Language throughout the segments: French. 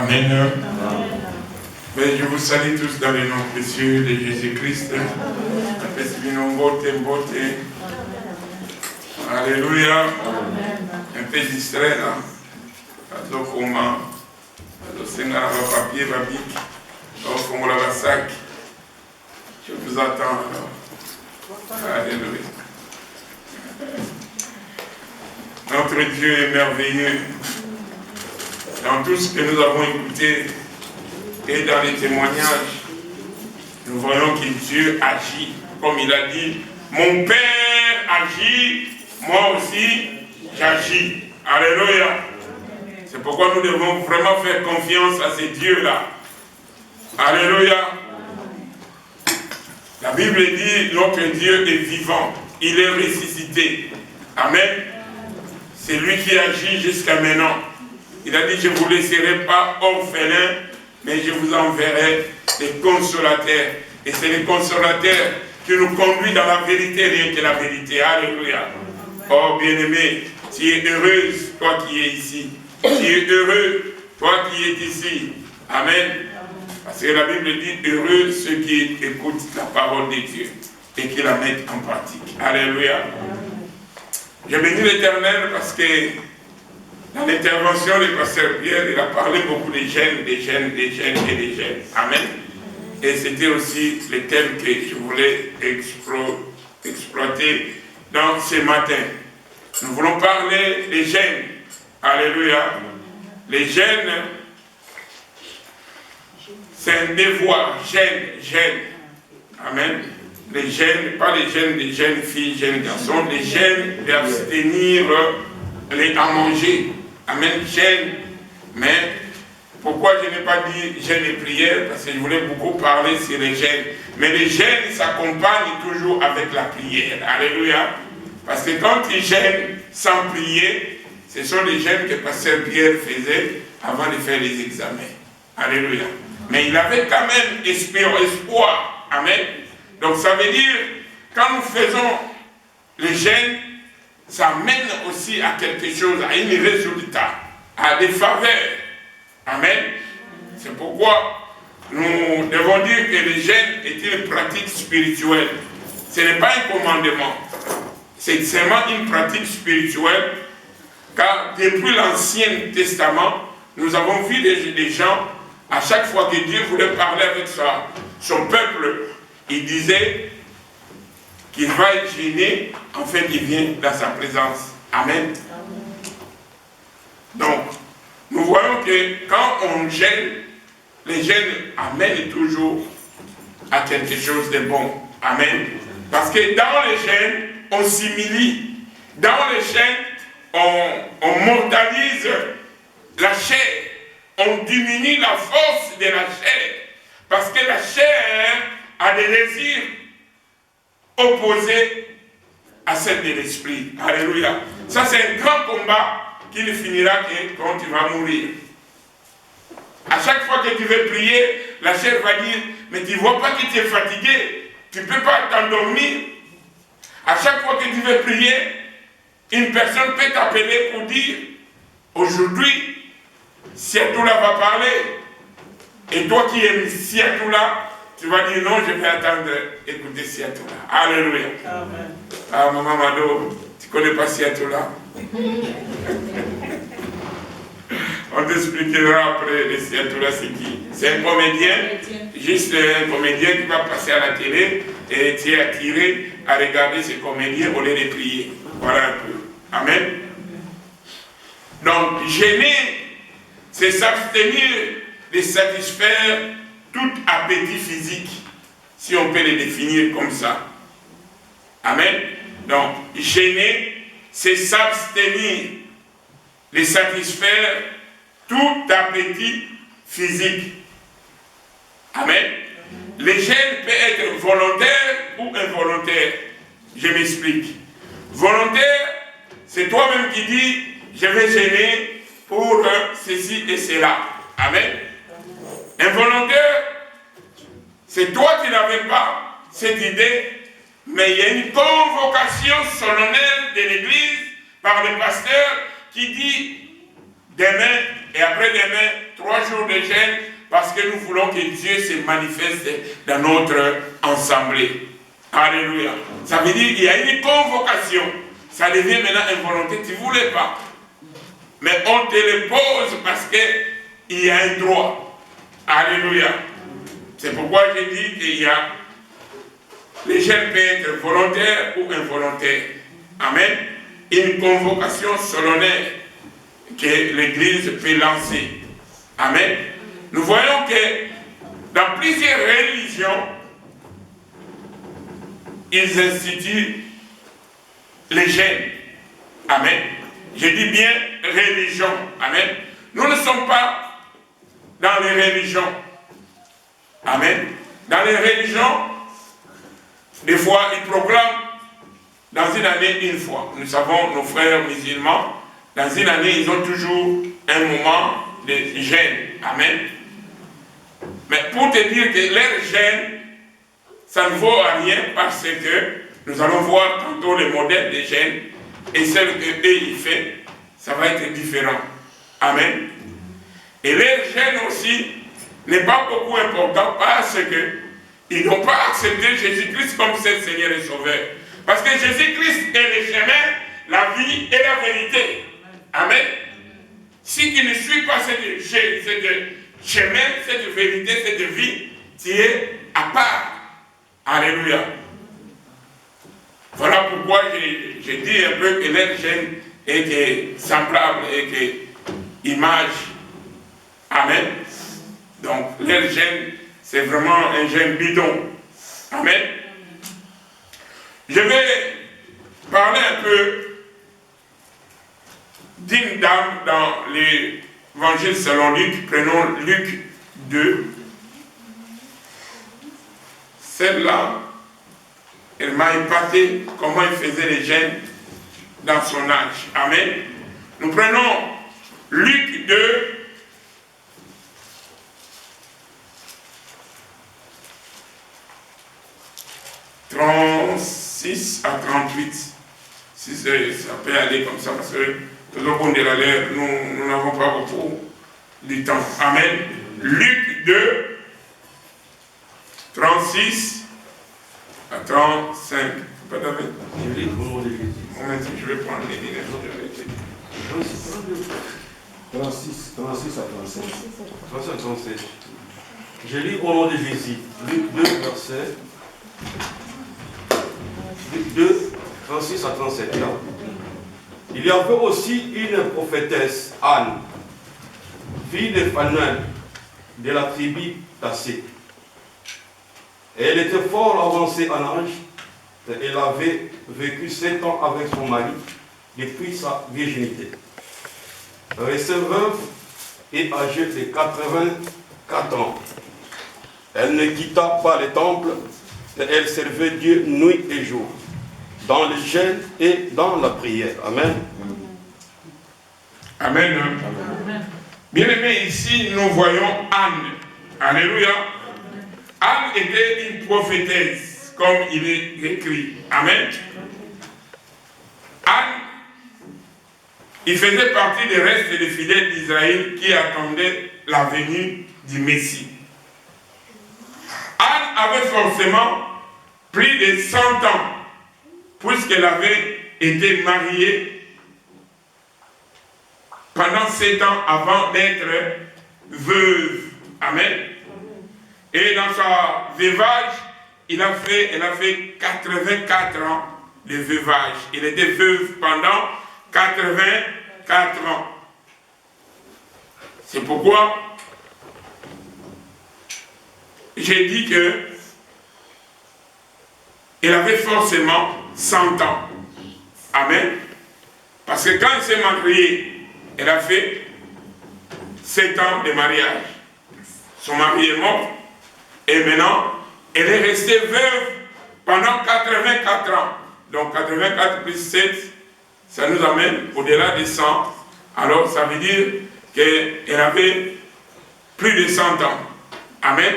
Amen. Mais je vous salue tous dans le nom précieux de Jésus-Christ. Alléluia. Un peu distrait là. Comment papier, je vous attends alors. Alléluia. Notre Dieu est merveilleux. Dans tout ce que nous avons écouté et dans les témoignages, nous voyons que Dieu agit. Comme il a dit, mon Père agit, moi aussi j'agis. Alléluia. C'est pourquoi nous devons vraiment faire confiance à ces dieux-là. Alléluia. La Bible dit, notre Dieu est vivant, il est ressuscité. Amen. C'est lui qui agit jusqu'à maintenant. Il a dit, je ne vous laisserai pas orphelins, mais je vous enverrai des consolateurs. Et c'est les consolateurs qui nous conduisent dans la vérité, rien que la vérité. Alléluia. Oh bien-aimé, tu es heureuse, toi qui es ici. Tu es heureux, toi qui es ici. Amen. Parce que la Bible dit, heureux ceux qui écoutent la parole de Dieu et qui la mettent en pratique. Alléluia. J'ai béni l'Éternel parce que dans l'intervention du pasteur Pierre, il a parlé beaucoup des jeunes, des jeunes, des jeunes et des jeunes. Amen. Et c'était aussi le thème que je voulais exploiter dans ce matin. Nous voulons parler des jeunes. Alléluia. Les jeunes, c'est un devoir. Jeunes. Amen. Les jeunes, pas les jeunes, les jeunes filles, jeunes garçons, les jeunes d'abstenir à manger. Amen. Jeunes. Mais pourquoi je n'ai pas dit jeunes et prières? Parce que je voulais beaucoup parler sur les jeunes. Mais les jeunes s'accompagnent toujours avec la prière. Alléluia. Parce que quand ils jeûnent sans prier, ce sont les jeûnes que pasteur Pierre faisait avant de faire les examens. Alléluia. Mais il avait quand même espoir. Amen. Donc ça veut dire, quand nous faisons les jeûnes, ça mène aussi à quelque chose, à un résultat, à des faveurs. Amen. C'est pourquoi nous devons dire que les jeûnes est une pratique spirituelle. Ce n'est pas un commandement. C'est seulement une pratique spirituelle. Car depuis l'Ancien Testament, nous avons vu des gens, à chaque fois que Dieu voulait parler avec son peuple, il disait qu'il va gêner, en fait il vient dans sa présence. Amen. Donc, nous voyons que quand on gêne, les gênes amènent toujours à quelque chose de bon. Amen. Parce que dans les gênes, on s'humilie. Dans les gênes, on mortalise la chair. On diminue la force de la chair. Parce que la chair a des désirs opposés à celle de l'esprit. Alléluia. Ça, c'est un grand combat qui ne finira que quand tu vas mourir. À chaque fois que tu veux prier, la chair va dire, mais tu ne vois pas que tu es fatigué, tu ne peux pas t'endormir. À chaque fois que tu veux prier, une personne peut t'appeler pour dire, aujourd'hui, Siatoula va parler. Et toi qui aimes Siatoula, tu vas dire non, je vais attendre écouter Siatoula. Alléluia. Amen. Ah, maman Mado, tu ne connais pas Siatoula? On t'expliquera après les Siatoula c'est qui. C'est un comédien, juste un comédien qui va passer à la télé et tu es attiré à regarder ce comédien au lieu de prier. Voilà un peu. Amen. Donc, gêner, c'est s'abstenir de satisfaire tout appétit physique, si on peut le définir comme ça. Amen. Donc, gêner, c'est s'abstenir de satisfaire tout appétit physique. Amen. Les gènes peuvent être volontaires ou involontaires. Je m'explique. Volontaire, c'est toi-même qui dis, je vais gêner pour ceci et cela. Amen. Involontaire, c'est toi qui n'avais pas cette idée, mais il y a une convocation solennelle de l'Église par le pasteur qui dit demain et après-demain, 3 jours de jeûne parce que nous voulons que Dieu se manifeste dans notre assemblée. Alléluia. Ça veut dire qu'il y a une convocation. Ça devient maintenant une volonté. Tu ne voulais pas. Mais on te le pose parce qu'il y a un droit. Alléluia. C'est pourquoi j'ai dit qu'il y a... Les jeunes peuvent être volontaires ou involontaires. Amen. Une convocation solennelle que l'Église peut lancer. Amen. Nous voyons que dans plusieurs religions, ils instituent les jeûnes. Amen. Je dis bien religion. Amen. Nous ne sommes pas dans les religions. Amen. Dans les religions, des fois, ils proclament dans une année une fois. Nous savons, nos frères musulmans, dans une année, ils ont toujours un moment de jeûne. Amen. Mais pour te dire que leur jeûne, ça ne vaut rien parce que nous allons voir tantôt les modèles de jeûne et celles qu'eux ils font, ça va être différent. Amen. Et leur jeûne aussi n'est pas beaucoup important parce que ils n'ont pas accepté Jésus-Christ comme seul Seigneur et Sauveur. Parce que Jésus-Christ est le chemin, la vie et la vérité. Amen. Si tu ne suis pas cette chemin, cette vérité, cette vie, tu es à part. Alléluia. Voilà pourquoi j'ai dit un peu que leur jeûne est semblable et que image. Amen. Donc leur jeûne, c'est vraiment un jeûne bidon. Amen. Je vais parler un peu d'une dame dans l'évangile selon Luc. Prenons Luc 2. Celle-là, elle m'a épaté comment elle faisait les jeûnes dans son âge. Amen. Nous prenons Luc 2. « 36 à 38. Si ça peut aller comme ça, parce que tout au bon de la l'air, nous n'avons pas beaucoup de temps. Amen. Luc 2, 36 à 35. Pas d'avis. Je vais prendre les lignes. 36 à 37. 37 à 37. Je lis au nom de Jésus. Luc 2, verset. Luc 2, 36 à 37. Là. Il y avait aussi une prophétesse, Anne, fille de Phanuel, de la tribu d'Assé. Elle était fort avancée en âge. Elle avait vécu 7 ans avec son mari depuis sa virginité. Restée veuve et âgée de 84 ans. Elle ne quitta pas le temple, et elle servait Dieu nuit et jour, dans le jeûne et dans la prière. Amen. Amen. Amen. Bien aimé, ici nous voyons Anne. Alléluia. Anne était une prophétesse, comme il est écrit. Amen. Anne, il faisait partie des restes des fidèles d'Israël qui attendaient la venue du Messie. Anne avait forcément plus de 100 ans, puisqu'elle avait été mariée pendant 7 ans avant d'être veuve. Amen. Et dans sa veuvage, elle a fait 84 ans de veuvage. Elle était veuve pendant 84 ans. C'est pourquoi j'ai dit que elle avait forcément 100 ans. Amen. Parce que quand elle s'est mariée, elle a fait 7 ans de mariage. Son mari est mort. Et maintenant, elle est restée veuve pendant 84 ans. Donc 84 plus 7, ça nous amène au-delà de 100. Alors ça veut dire qu'elle avait plus de 100 ans. Amen.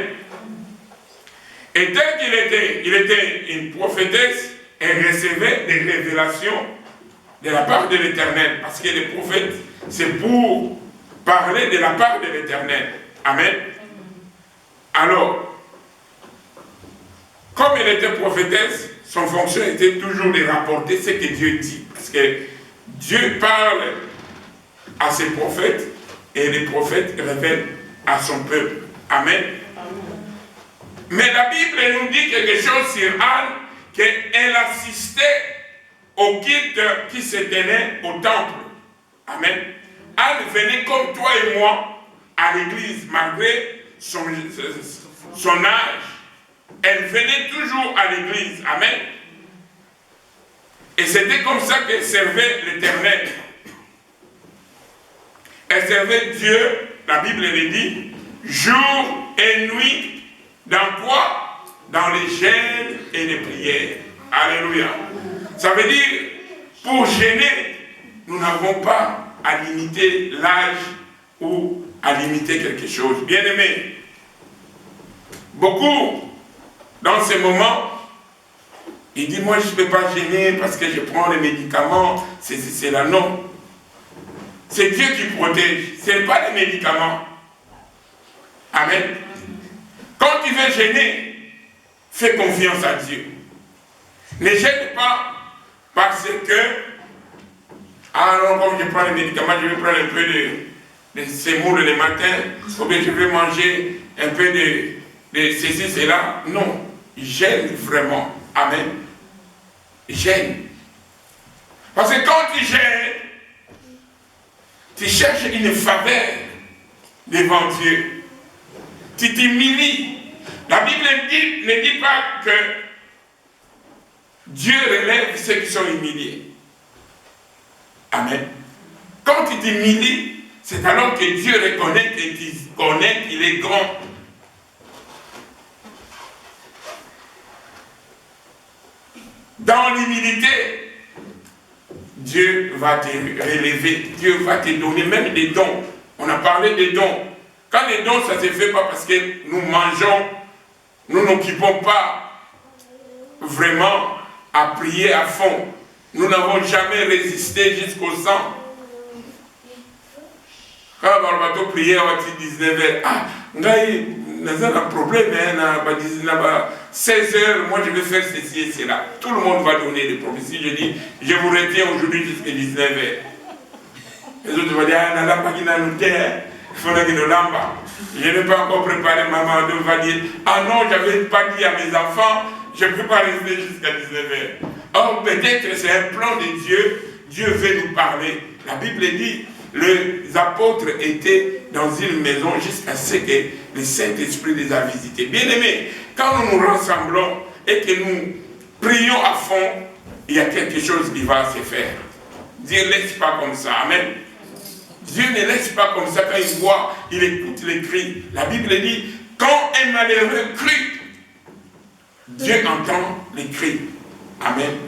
Et tel qu'il était une prophétesse, elle recevait des révélations de la part de l'Éternel. Parce que les prophètes, c'est pour parlait de la part de l'Éternel. Amen. Alors, comme elle était prophétesse, son fonction était toujours de rapporter ce que Dieu dit. Parce que Dieu parle à ses prophètes et les prophètes révèlent à son peuple. Amen. Mais la Bible nous dit quelque chose sur Anne, qu'elle assistait au culte qui se tenait au temple. Amen. Anne venait comme toi et moi à l'église, malgré son âge. Elle venait toujours à l'église. Amen. Et c'était comme ça qu'elle servait l'Éternel. Elle servait Dieu, la Bible le dit, jour et nuit. Dans quoi? Dans les jeûnes et les prières. Alléluia. Ça veut dire, pour gêner, nous n'avons pas à limiter l'âge ou à limiter quelque chose. Bien aimé, beaucoup, dans ces moments, ils disent, moi je ne peux pas gêner parce que je prends les médicaments, c'est là, non. C'est Dieu qui protège, ce n'est pas les médicaments. Amen. Quand tu veux gêner, fais confiance à Dieu. Ne gêne pas parce que, ah non, comme je prends les médicaments, je vais prendre un peu de semoule le matin, ou bien je vais manger un peu de ceci, cela. Non, gêne vraiment. Amen. Gêne. Parce que quand tu gênes, tu cherches une faveur devant Dieu. Tu t'humilies. La Bible ne dit pas que Dieu relève ceux qui sont humiliés. Amen. Quand tu t'humilies, c'est alors que Dieu reconnaît que tu connais qu'il est grand. Dans l'humilité, Dieu va te relever, Dieu va te donner même des dons. On a parlé des dons. Quand les dons, ça ne se fait pas parce que nous mangeons, nous n'occupons pas vraiment à prier à fond. Nous n'avons jamais résisté jusqu'au sang. Quand on va prier à 19h, ah, on a un problème, 16h, moi je vais faire ceci et cela. Tout le monde va donner des prophéties. Je dis, je vous retiens aujourd'hui jusqu'à 19h. Les autres vont dire, ah, n'a pas qui n'a nous terre. Je n'ai pas encore préparé, maman va dire, ah non, je n'avais pas dit à mes enfants, je ne peux pas rester jusqu'à 19h. Or, peut-être c'est un plan de Dieu, Dieu veut nous parler. La Bible dit, les apôtres étaient dans une maison jusqu'à ce que le Saint-Esprit les a visités. Bien aimés, quand nous nous rassemblons et que nous prions à fond, il y a quelque chose qui va se faire. Dieu ne laisse pas comme ça. Amen. Dieu ne laisse pas comme ça quand il voit, il écoute les cris. La Bible dit, quand un malheureux crie, Dieu entend les cris. Amen.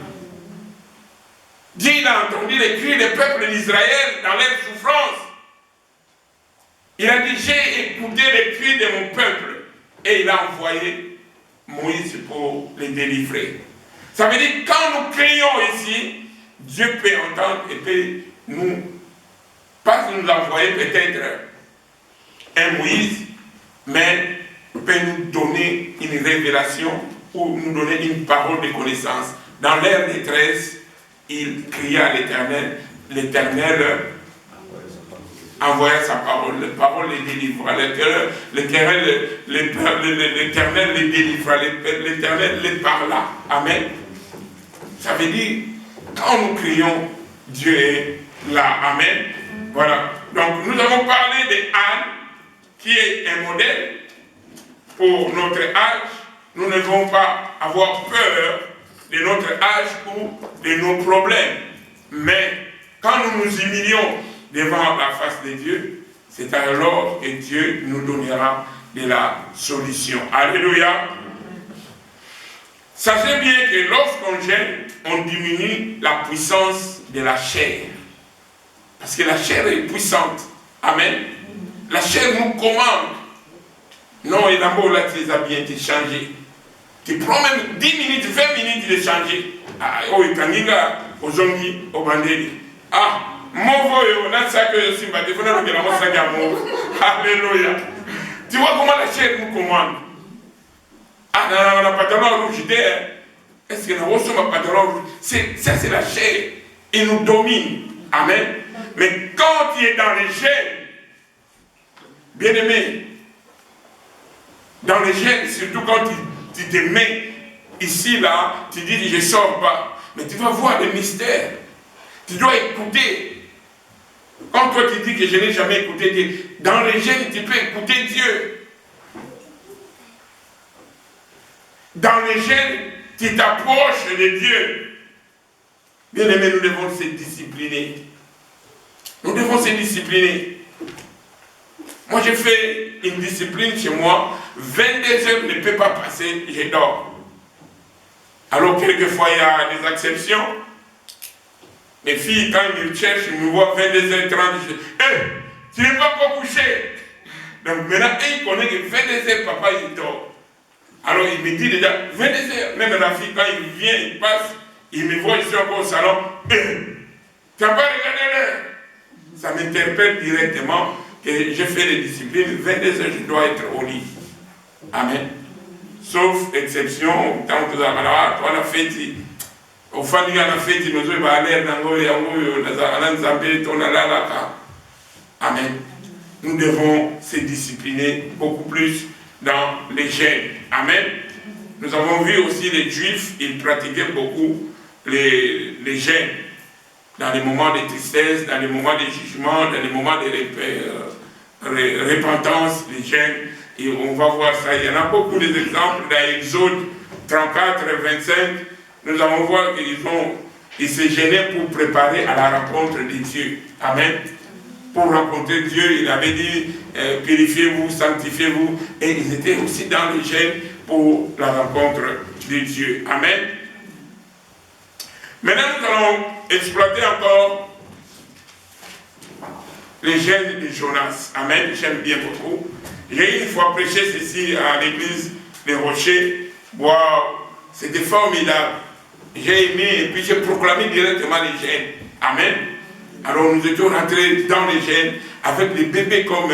Dieu a entendu les cris des peuples d'Israël dans leur souffrance. Il a dit, j'ai écouté les cris de mon peuple. Et il a envoyé Moïse pour les délivrer. Ça veut dire, quand nous crions ici, Dieu peut entendre et peut nous, pas nous envoyer peut-être un Moïse, mais peut nous donner une révélation ou nous donner une parole de connaissance. Dans leur détresse, il cria à l'Éternel. L'Éternel envoya sa parole. La parole les délivra. L'Éternel les délivra. L'Éternel les parla. Amen. Ça veut dire, quand nous crions, Dieu est là. Amen. Voilà. Donc, nous avons parlé d'Anne, qui est un modèle pour notre âge. Nous ne devons pas avoir peur de notre âge ou de nos problèmes. Mais quand nous nous humilions devant la face de Dieu, c'est alors que Dieu nous donnera de la solution. Alléluia. Sachez bien que lorsqu'on gêne, on diminue la puissance de la chair. Parce que la chair est puissante. Amen. La chair nous commande. Non, et d'abord là, tu les as bien changés. Tu prends même 10 minutes, 20 minutes de changer. Ah, oh, il kanginga, ozongi, obandeli. Ah, movo Alléluia. Tu vois comment la chair nous commande. Ah, on a pantalon rouge d'air. Est-ce que nous avons un pantalon rouge? Ça, c'est la chair. Il nous domine. Amen. Mais quand tu es dans les gènes, bien aimé, dans les gènes, surtout quand tu te mets ici, là, tu dis je ne sors pas. Mais tu vas voir le mystère. Tu dois écouter. Quand toi tu dis que je n'ai jamais écouté Dieu, dans les gènes, tu peux écouter Dieu. Dans les gènes, tu t'approches de Dieu. Bien aimé, nous devons se discipliner. Nous devons se discipliner. Moi, j'ai fait une discipline chez moi. 22 heures ne peut pas passer, je dors. Alors, quelquefois, il y a des exceptions. Les filles, quand ils me cherchent, ils me voient 22h30, je dis, hé, tu n'es pas encore couché. Donc maintenant, ils connaissent que 22h, papa, il dort. Alors il me dit déjà, 22h, même la fille, quand il vient, il passe, il me voit, je suis encore au salon, hé, tu n'as pas regardé l'heure. Ça m'interpelle directement que j'ai fait les disciplines, 22h, je dois être au lit. Amen. Sauf exception, tant que ça va, on a fait, au fond, il y a fait, il nous a aller dans Amen. Nous devons se discipliner beaucoup plus dans les gènes. Amen. Nous avons vu aussi les Juifs, ils pratiquaient beaucoup les gènes. Dans les moments de tristesse, dans les moments de jugement, dans les moments de repentance, les gènes. Et on va voir ça. Il y en a beaucoup d'exemples dans Exode 34 et 25. Nous allons voir qu'ils se gênaient pour préparer à la rencontre de Dieu. Amen. Pour rencontrer Dieu, il avait dit, purifiez-vous, sanctifiez-vous. Et ils étaient aussi dans le gène pour la rencontre de Dieu. Amen. Maintenant, nous allons exploiter encore les gènes de Jonas. Amen. J'aime bien beaucoup. J'ai une fois prêché ceci à l'église des Rochers. Waouh, c'était formidable. J'ai aimé et puis j'ai proclamé directement les gènes. Amen. Alors nous étions rentrés dans les gènes avec des bébés comme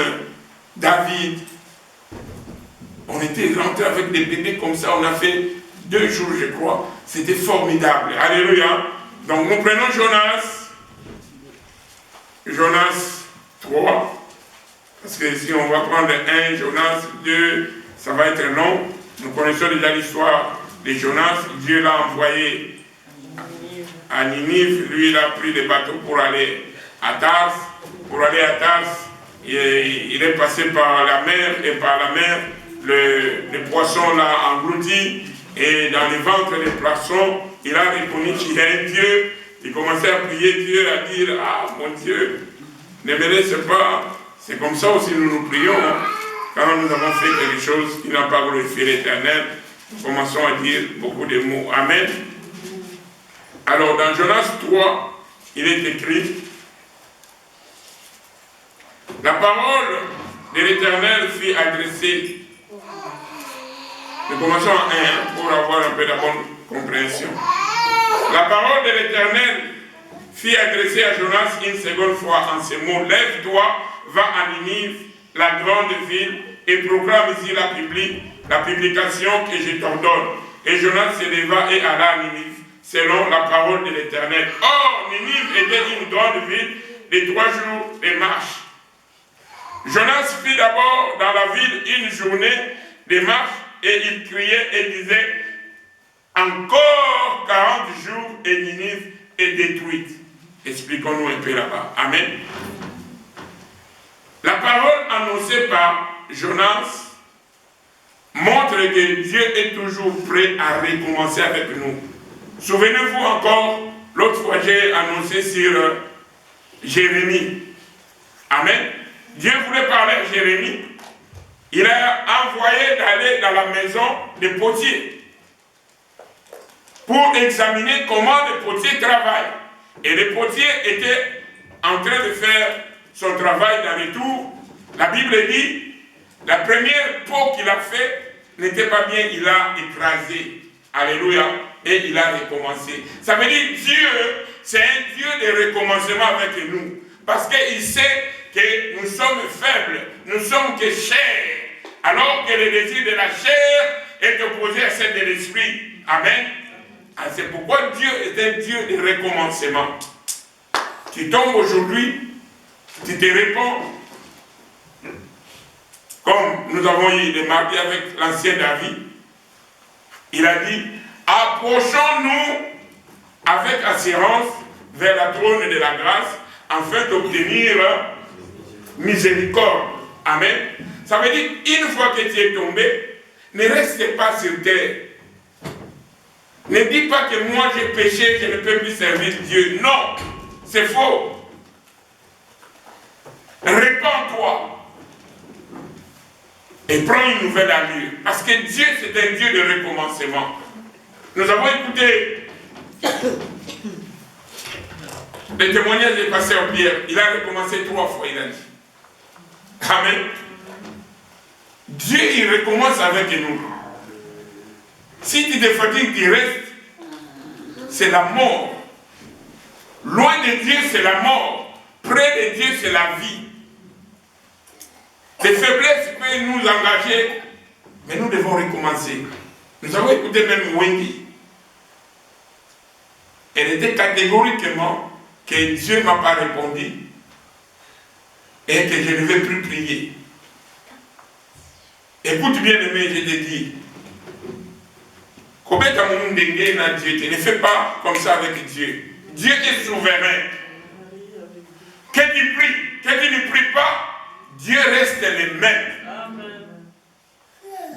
David. On était rentrés avec des bébés comme ça. On a fait 2 jours, je crois. C'était formidable. Alléluia. Donc nous prenons Jonas. Jonas 3. Parce que si on va prendre 1, Jonas 2, ça va être long. Nous connaissons déjà l'histoire de Jonas. Dieu l'a envoyé à Ninive. Lui, il a pris des bateaux pour aller à Tars. Pour aller à Tars, il est passé par la mer. Et par la mer, le poisson l'a englouti. Et dans le ventre des poissons, il a reconnu qu'il y a un Dieu. Il commençait à prier Dieu, à dire, ah mon Dieu, ne me laisse pas. C'est comme ça aussi nous nous prions. Quand nous avons fait quelque chose qui n'a pas glorifié l'Éternel, nous commençons à dire beaucoup de mots. Amen. Alors dans Jonas 3, il est écrit, la parole de l'Éternel fut adressée. Nous commençons à 1 pour avoir un peu de bonne compréhension. La parole de l'Éternel fut adressée à Jonas une seconde fois en ces mots. Lève-toi, va à Ninive, la grande ville, et proclame ici la publication que je t'ordonne. Et Jonas se leva et alla à Ninive, selon la parole de l'Éternel. Or, Ninive était une grande ville de 3 jours de marche. Jonas fit d'abord dans la ville une journée de marche, et il criait et disait, encore 40 jours et Ninive est détruite. Expliquons-nous un peu là-bas. Amen. La parole annoncée par Jonas montre que Dieu est toujours prêt à recommencer avec nous. Souvenez-vous encore, l'autre fois j'ai annoncé sur Jérémie. Amen. Dieu voulait parler à Jérémie. Il a envoyé d'aller dans la maison des potiers pour examiner comment les potiers travaillent. Et les potiers étaient en train de faire son travail dans les tours. La Bible dit, la première peau qu'il a fait n'était pas bien, il a écrasé. Alléluia. Et il a recommencé. Ça veut dire Dieu, c'est un Dieu de recommencement avec nous. Parce qu'il sait que nous sommes faibles, nous sommes que chair, alors que le désir de la chair est opposé à celle de l'esprit. Amen. Ah, c'est pourquoi Dieu est un Dieu de recommencement. Tu tombes aujourd'hui, tu te réponds, comme nous avons eu des marqués avec l'ancien David. Il a dit, approchons-nous avec assurance vers la trône de la grâce, afin d'obtenir miséricorde. Amen. Ça veut dire, une fois que tu es tombé, ne reste pas sur terre. Ne dis pas que moi j'ai péché, je ne peux plus servir Dieu. Non, c'est faux. Répands-toi et prends une nouvelle allure. Parce que Dieu, c'est un Dieu de recommencement. Nous avons écouté le témoignage du pasteur Pierre. Il a recommencé 3 fois, il a dit. Amen. Dieu, il recommence avec nous. Si tu te fatigues, tu restes, c'est la mort. Loin de Dieu, c'est la mort. Près de Dieu, c'est la vie. Les faiblesses peuvent nous engager, mais nous devons recommencer. Nous avons écouté même Wendy. Elle était catégoriquement que Dieu ne m'a pas répondu et que je ne vais plus prier. Écoute bien aimé, je te dis, Dieu, ne fais pas comme ça avec Dieu. Dieu est souverain. Que tu pries, que tu ne pries pas, Dieu reste le même.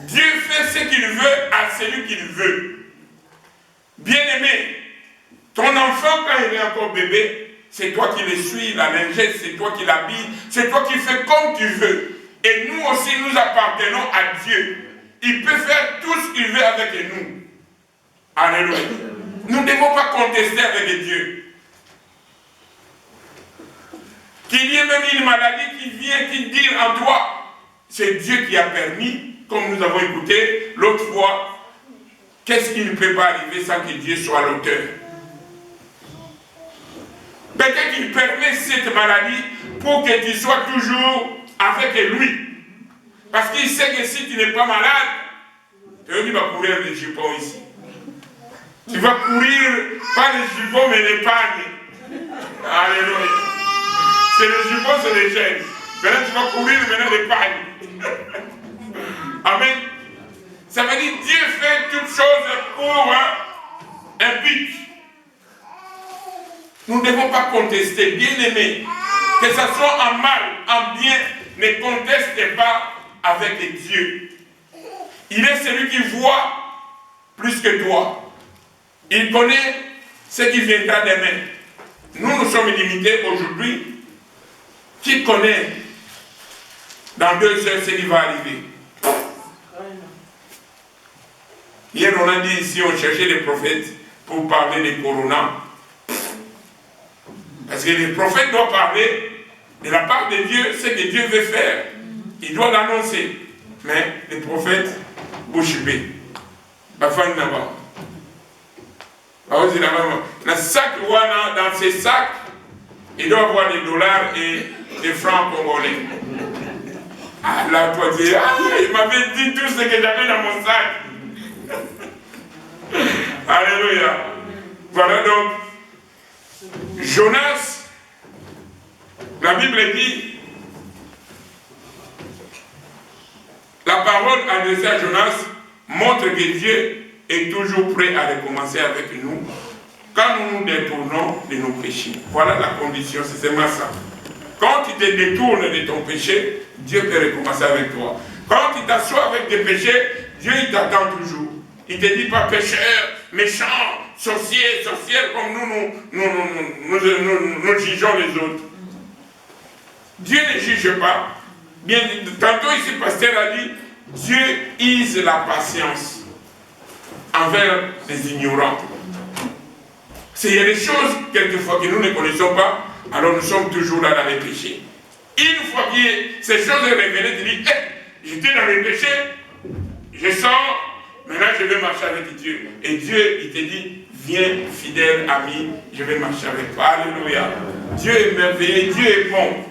Dieu fait ce qu'il veut à celui qu'il veut. Bien-aimé, ton enfant, quand il est encore bébé, c'est toi qui le suis, la lingette, c'est toi qui l'habilles, c'est toi qui fais comme tu veux. Et nous aussi, nous appartenons à Dieu. Il peut faire tout ce qu'il veut avec nous. Alléluia. Nous ne devons pas contester avec Dieu. Qu'il y ait même une maladie qui vient, qui dit en toi, c'est Dieu qui a permis, comme nous avons écouté l'autre fois, qu'est-ce qui ne peut pas arriver sans que Dieu soit l'auteur? Peut-être qu'il permet cette maladie pour que tu sois toujours avec lui. Parce qu'il sait que si tu n'es pas malade, tu vas courir les jupons ici. Tu vas courir, pas les jupons, mais les pagnes. Alléluia. C'est les jupons, c'est les chaînes. Maintenant, tu vas courir, maintenant les pagnes. Amen. Ça veut dire Dieu fait toutes choses pour un but. Nous ne devons pas contester, bien-aimés. Que ce soit en mal, en bien, ne conteste pas avec Dieu. Il est celui qui voit plus que toi. Il connaît ce qui viendra demain. Nous sommes limités aujourd'hui. Qui connaît dans 2 heures ce qui va arriver? Hier, on a dit ici, on cherchait des prophètes pour parler de Corona. Parce que les prophètes doivent parler de la part de Dieu, ce que Dieu veut faire. Il doit l'annoncer. Mais les prophètes, bouche bée. La fin de là-bas. Dans ces sacs, il doit avoir des dollars et des francs congolais. Ah là, toi, tu dis, il m'avait dit tout ce que j'avais dans mon sac. Alléluia. Voilà donc. Jonas, la Bible dit, la parole adressée à Jonas montre que Dieu est toujours prêt à recommencer avec nous quand nous nous détournons de nos péchés. Voilà la condition, c'est seulement ça. Quand tu te détournes de ton péché, Dieu peut recommencer avec toi. Quand tu t'assois avec tes péchés, Dieu il t'attend toujours. Il ne te dit pas pécheur, méchant, sorcier, sorcière, comme nous jugeons les autres. Dieu ne juge pas. Bien, tantôt ici, le pasteur a dit, Dieu use la patience envers les ignorants. Il y a des choses, quelquefois, que nous ne connaissons pas, alors nous sommes toujours là dans les péchés. Une fois que ces choses sont révélées, tu dis, j'étais dans les péchés, je sors, maintenant je vais marcher avec Dieu. Et Dieu, il te dit, viens fidèle ami, je vais marcher avec toi. Alléluia. Dieu est merveilleux, Dieu est bon.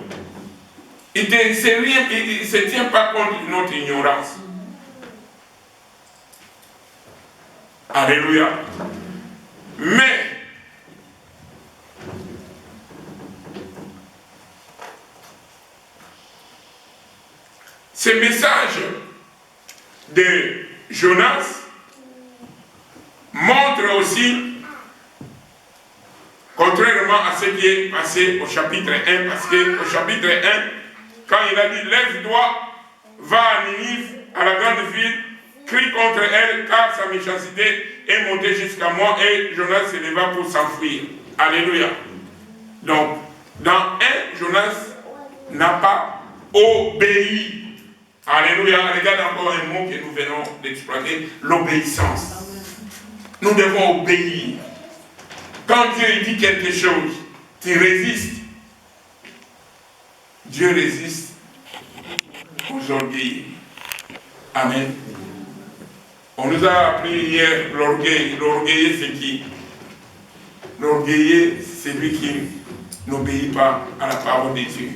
Il ne se tient pas compte de notre ignorance. Alléluia. Mais ce message de Jonas montre aussi, contrairement à ce qui est passé au chapitre 1, parce qu'au chapitre 1, quand il a dit « Lève-toi, va à Ninive, à la grande ville, crie contre elle, car sa méchanceté est montée jusqu'à moi. » Et Jonas se leva pour s'enfuir. Alléluia. Donc, dans 1, Jonas n'a pas obéi. Alléluia. Regarde encore un mot que nous venons d'exploiter, l'obéissance. Nous devons obéir. Quand Dieu dit quelque chose, tu résistes. Dieu résiste aux orgueils. Amen. On nous a appris hier l'orgueil. L'orgueilleux, c'est qui? L'orgueilleux, c'est celui qui n'obéit pas à la parole de Dieu.